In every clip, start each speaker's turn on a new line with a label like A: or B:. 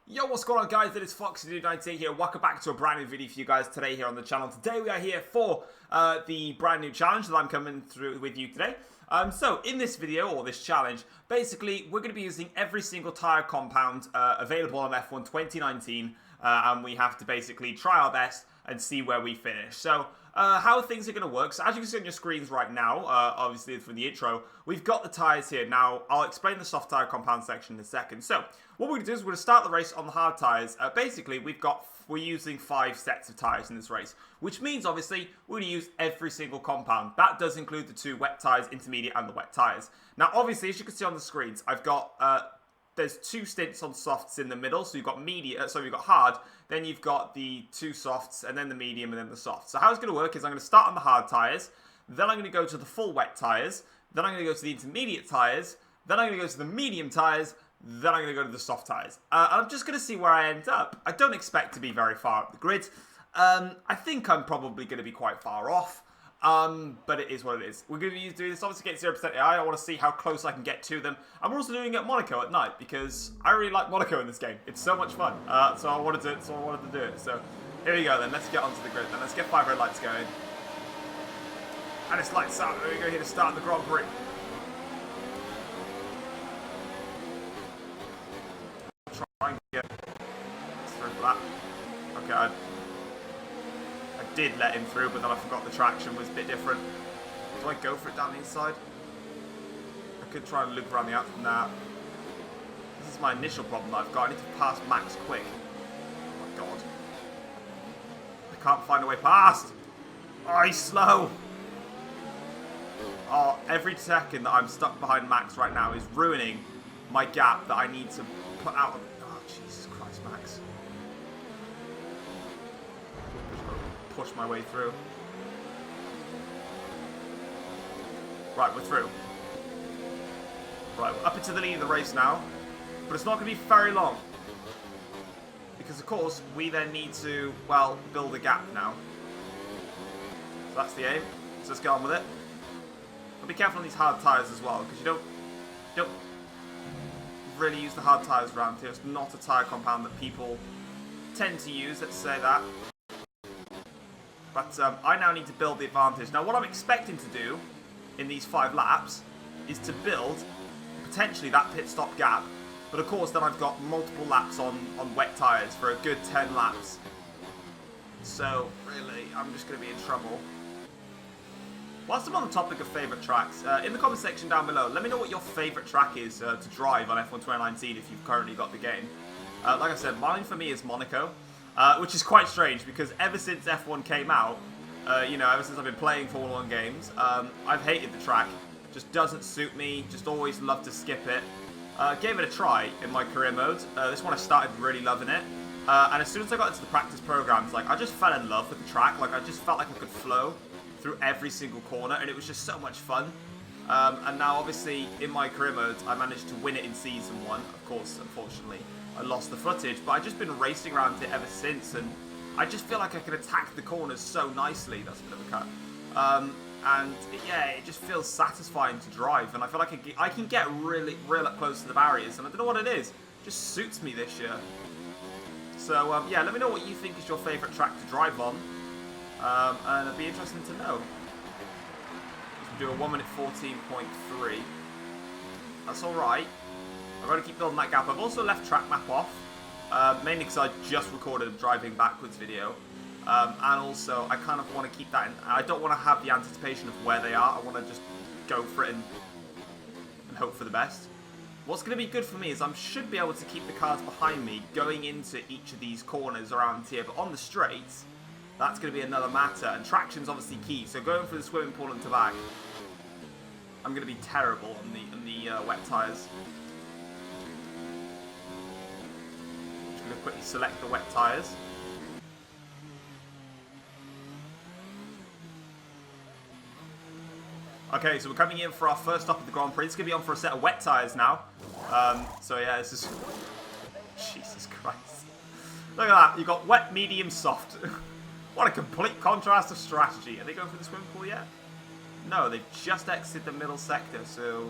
A: Yo, what's going on, guys? It is Foxy298 here. Welcome back to a brand new video for you guys today here on the channel. Today we are here for the brand new challenge that I'm coming through with you today. So in this video, or this challenge, basically we're going to be using every single tyre compound available on F1 2019, and we have to basically try our best and see where we finish. So how things are going to work. So as you can see on your screens right now, obviously from the intro, we've got the tyres here. Now, I'll explain the soft tyre compound section in a second. So what we're going to do is we're going to start the race on the hard tyres. Basically, we're using 5 sets of tyres in this race, which means, obviously, we're going to use every single compound. That does include the 2 wet tyres, intermediate, and the wet tyres. Now, obviously, as you can see on the screens, I've got... there's 2 stints on softs in the middle, so you've got you've got hard, then you've got the 2 softs, and then the medium, and then the soft. So how it's going to work is I'm going to start on the hard tyres, then I'm going to go to the full wet tyres, then I'm going to go to the intermediate tyres, then I'm going to go to the medium tyres, then I'm going to go to the soft tyres. And I'm just going to see where I end up. I don't expect to be very far up the grid. I think I'm probably going to be quite far off. But it is what it is. We're going to be doing this obviously get 0% AI. I want to see how close I can get to them. And we're also doing it at Monaco at night because I really like Monaco in this game. It's so much fun. So I wanted to do it. So here we go then. Let's get onto the grid then. Let's get 5 red lights going. And it's lights out. There we go here to start the Grand Prix. Try and get through for that. Okay, I did let him through, but then I forgot the traction was a bit different. Do I go for it down the inside? I could try and loop around the outside. Nah. This is my initial problem that I've got. I need to pass Max quick. Oh my god. I can't find a way past. Oh, he's slow. Oh, every second that I'm stuck behind Max right now is ruining my gap that I need to put out. Oh, Jesus Christ, Max. Push my way through. Right, we're through. Right, we're up into the lead of the race now, but it's not going to be very long. Because, of course, we then need to, well, build a gap now. So that's the aim. So let's get on with it. But be careful on these hard tyres as well, because you don't really use the hard tyres around here. It's not a tyre compound that people tend to use, let's say that. But I now need to build the advantage. Now, what I'm expecting to do in these 5 laps is to build potentially that pit stop gap. But of course, then I've got multiple laps on wet tyres for a good 10 laps. So, really, I'm just going to be in trouble. Whilst I'm on the topic of favourite tracks, in the comment section down below, let me know what your favourite track is to drive on F1 2019 if you've currently got the game. Like I said, mine for me is Monaco. Which is quite strange because ever since F1 came out, ever since I've been playing Formula 1 games, I've hated the track. Just doesn't suit me, just always love to skip it. Gave it a try in my career mode. This one I started really loving it. And as soon as I got into the practice programs, like, I just fell in love with the track. Like, I just felt like I could flow through every single corner and it was just so much fun. And now, obviously, in my career mode, I managed to win it in Season 1. Of course, unfortunately, I lost the footage, but I've just been racing around it ever since, and I just feel like I can attack the corners so nicely. That's a bit of a cut. It just feels satisfying to drive, and I feel like I can get real up close to the barriers, and I don't know what it is. It just suits me this year. So, yeah, let me know what you think is your favourite track to drive on, and it'd be interesting to know. Do a 1 minute 14.3. That's alright. I've got to keep building that gap. I've also left track map off, mainly because I just recorded a driving backwards video. And also, I kind of want to keep that in. I don't want to have the anticipation of where they are. I want to just go for it and hope for the best. What's going to be good for me is I should be able to keep the cars behind me going into each of these corners around here. But on the straights, that's going to be another matter. And traction's obviously key. So going for the swimming pool and to back, I'm going to be terrible on the wet tyres. Just going to quickly select the wet tyres. Okay, so we're coming in for our first stop of the Grand Prix. It's going to be on for a set of wet tyres now. So yeah, this is... Jesus Christ. Look at that. You've got wet, medium, soft. What a complete contrast of strategy. Are they going for the swimming pool yet? No, they've just exited the middle sector, so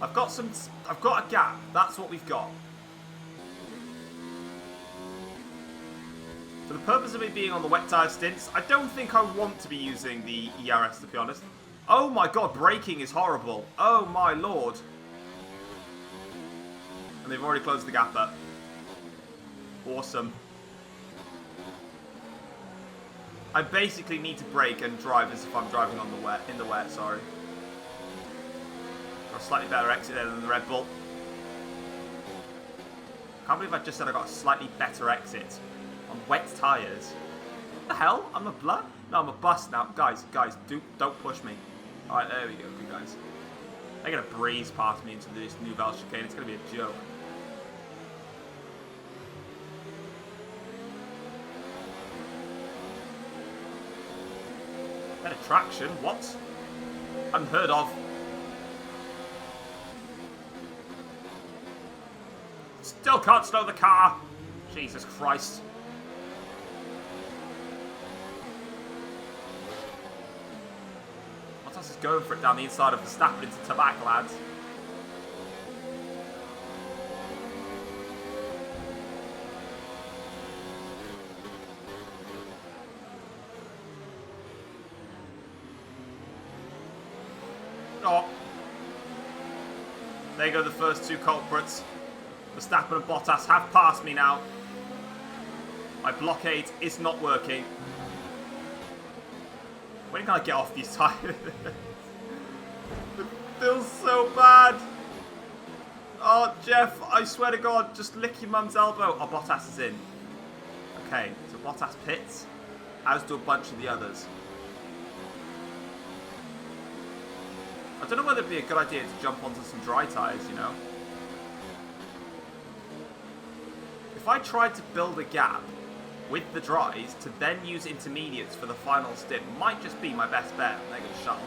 A: I've got a gap. That's what we've got. For the purpose of me being on the wet tyre stints, I don't think I want to be using the ERS, to be honest. Oh my god, braking is horrible. Oh my lord. And they've already closed the gap up. Awesome. I basically need to brake and drive as if I'm driving on the wet, in the wet, sorry. Got a slightly better exit there than the Red Bull. Can't believe I just said I got a slightly better exit on wet tyres. What the hell? I'm a blood? No, I'm a bus now. Guys, don't push me. Alright, there we go, good guys. They're going to breeze past me into this new Val chicane. It's going to be a joke. Better traction? What? Unheard of. Still can't slow the car. Jesus Christ. Bottas is going for it down the inside of the Verstappen into Tabac, lads. Oh. There go the first two culprits. Verstappen and Bottas have passed me now. My blockade is not working. When can I get off these tyres? It feels so bad. Oh, Jeff, I swear to God, just lick your mum's elbow. Oh, Bottas is in. Okay, so Bottas pits, as do a bunch of the others. I don't know whether it'd be a good idea to jump onto some dry tyres, you know? If I tried to build a gap with the dries to then use intermediates for the final stint, might just be my best bet. They're going to shuttle.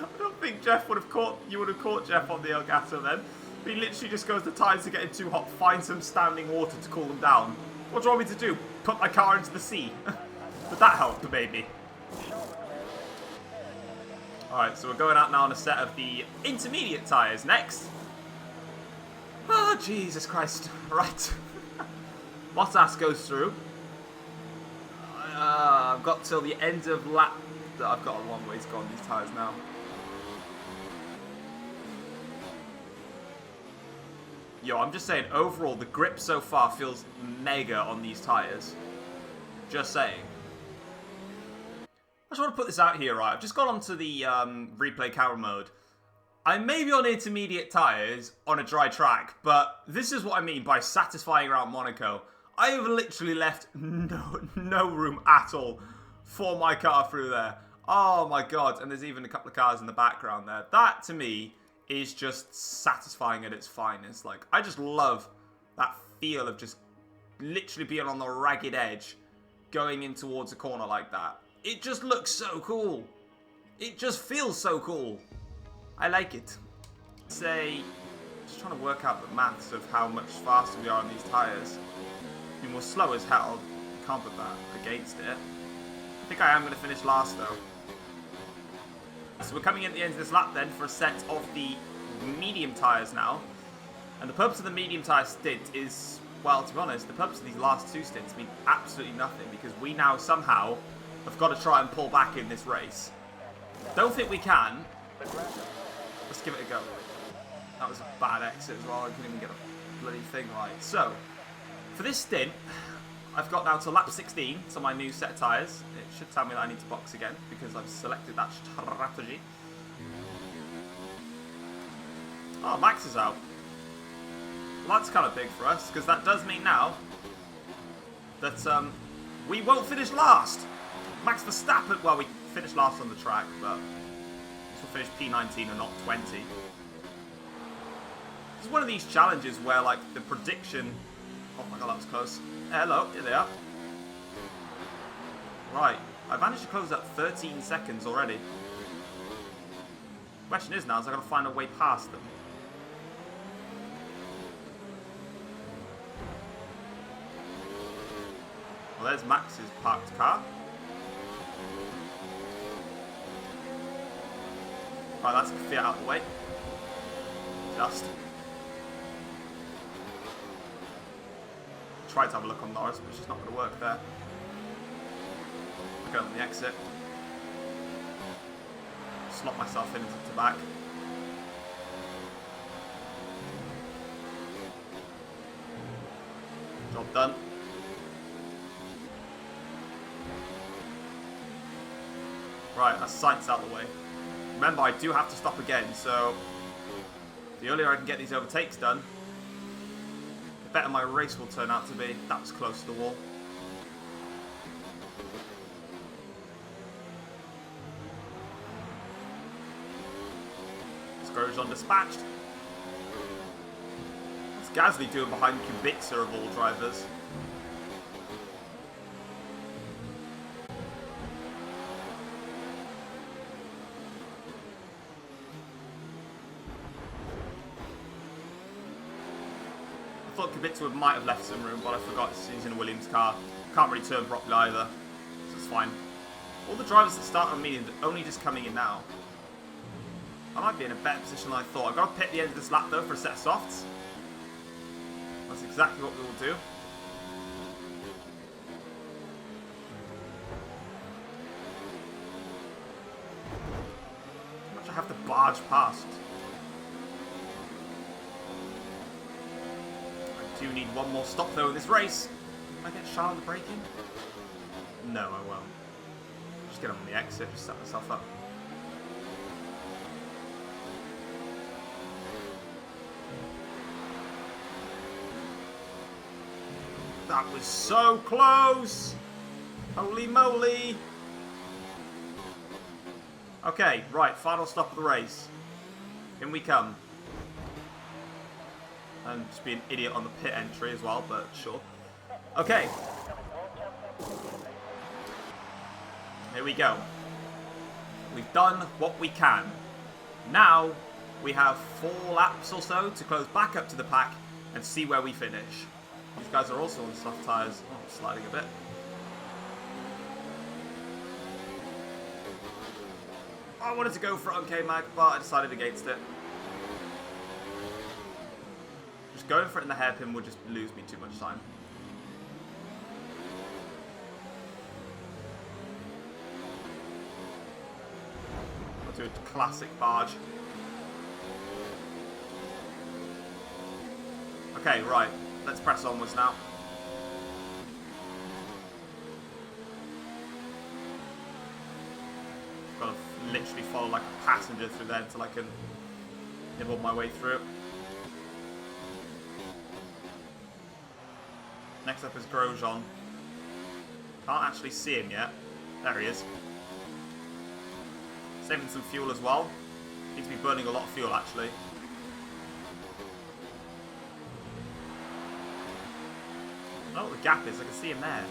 A: I don't think Jeff would have caught, you would have caught Jeff on the Elgato then. He literally just goes, the tyres are getting too hot, find some standing water to cool them down. What do you want me to do? Put my car into the sea? Would that help the baby? Alright, so we're going out now on a set of the intermediate tyres next. Oh, Jesus Christ. Right. Bottas goes through. I've got till the end of lap. I've got a long way to go on these tyres now. Yo, I'm just saying, overall, the grip so far feels mega on these tyres. Just saying. I just want to put this out here, right? I've just got onto the replay camera mode. I may be on intermediate tyres on a dry track, but this is what I mean by satisfying around Monaco. I have literally left no room at all for my car through there. Oh my God, and there's even a couple of cars in the background there. That, to me, is just satisfying at its finest. Like, I just love that feel of just literally being on the ragged edge, going in towards a corner like that. It just looks so cool. It just feels so cool. I like it. Say, just trying to work out the maths of how much faster we are on these tyres. I mean, we're slow as hell. You can't put that against it. I think I am going to finish last, though. So we're coming in at the end of this lap, then, for a set of the medium tyres now. And the purpose of the medium tyre stint is, well, to be honest, the purpose of these last two stints mean absolutely nothing, because we now somehow have got to try and pull back in this race. Don't think we can. Let's give it a go. That was a bad exit as well. I couldn't even get a bloody thing right. So, for this stint, I've got down to lap 16 to my new set of tyres. It should tell me that I need to box again because I've selected that strategy. Oh, Max is out. Well, that's kind of big for us because that does mean now that we won't finish last. Max Verstappen, well, we finished last on the track, but we'll finish P19 and not 20. It's one of these challenges where, like, the prediction... Oh my God, that was close. Hello, here they are. Right, I managed to close up 13 seconds already. The question is now, is I got to find a way past them. Well, there's Max's parked car. Right, that's the Fiat out of the way. Just. tried to have a look on Norris, but it's just not going to work there. Go on the exit. Slot myself in into the back. Job done. Right, that's Sainz out of the way. Remember, I do have to stop again, so the earlier I can get these overtakes done, the better my race will turn out to be. That was close to the wall. Grosjean dispatched. What's Gasly doing behind Kubica of all drivers? I thought Kubica might have left some room, but I forgot he's in a Williams car. Can't really turn properly either, so it's fine. All the drivers that start on medium are only just coming in now. I might be in a better position than I thought. I've got to pit the end of this lap though for a set of softs. That's exactly what we will do. How much I have to barge past. I do need one more stop though in this race. Can I get Charles on the braking? No, I won't. Just get on the exit, just set myself up. That was so close! Holy moly! Okay, right, final stop of the race. In we come. And just be an idiot on the pit entry as well, but sure. Okay. Here we go. We've done what we can. Now, we have 4 laps or so to close back up to the pack and see where we finish. These guys are also on soft tyres. Oh, I'm sliding a bit. I wanted to go for it on K-Mag, but I decided against it. Just going for it in the hairpin would just lose me too much time. I'll do a classic barge. Okay, right. Let's press onwards now. Got to literally follow like a passenger through there until I can nibble my way through. Next up is Grosjean. Can't actually see him yet. There he is. Saving some fuel as well. Needs to be burning a lot of fuel actually. I don't know what the gap is, I can see him there.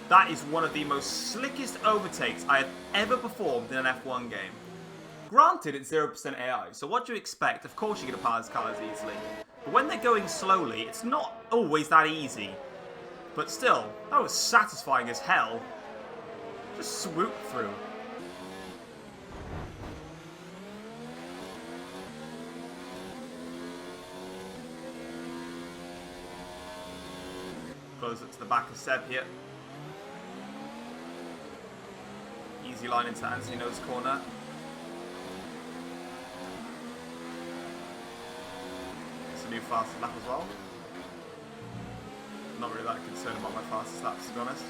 A: That is one of the most slickest overtakes I have ever performed in an F1 game. Granted, it's 0% AI, so what do you expect? Of course you're going to pass cars easily. But when they're going slowly, it's not always that easy. But still, that was satisfying as hell. Just swoop through. Close it to the back of Seb here. Easy line into Antonino's corner. It's a new fastest lap as well. Not really that concerned about my fastest laps, to be honest.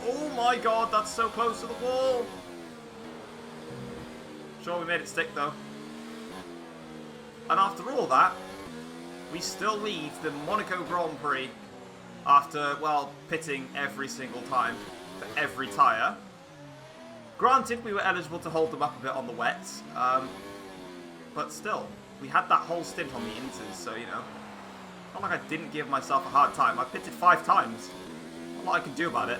A: Oh my god, that's so close to the wall! Sure, we made it stick though. And after all that, we still lead the Monaco Grand Prix after, well, pitting every single time for every tyre. Granted, we were eligible to hold them up a bit on the wets, but still, we had that whole stint on the inters, so, you know, not like I didn't give myself a hard time. I pitted 5 times. Not a lot I can do about it.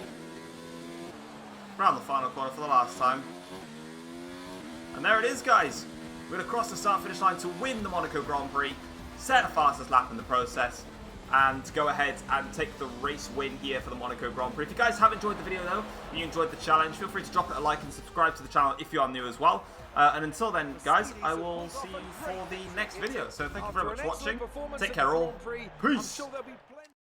A: Round the final corner for the last time. And there it is, guys. We're going to cross the start-finish line to win the Monaco Grand Prix. Set the fastest lap in the process. and go ahead and take the race win here for the Monaco Grand Prix. If you guys have enjoyed the video though, and you enjoyed the challenge, feel free to drop it a like and subscribe to the channel if you are new as well. And until then, guys, I will see you for the next video. So thank you very much for watching. Take care all. Peace.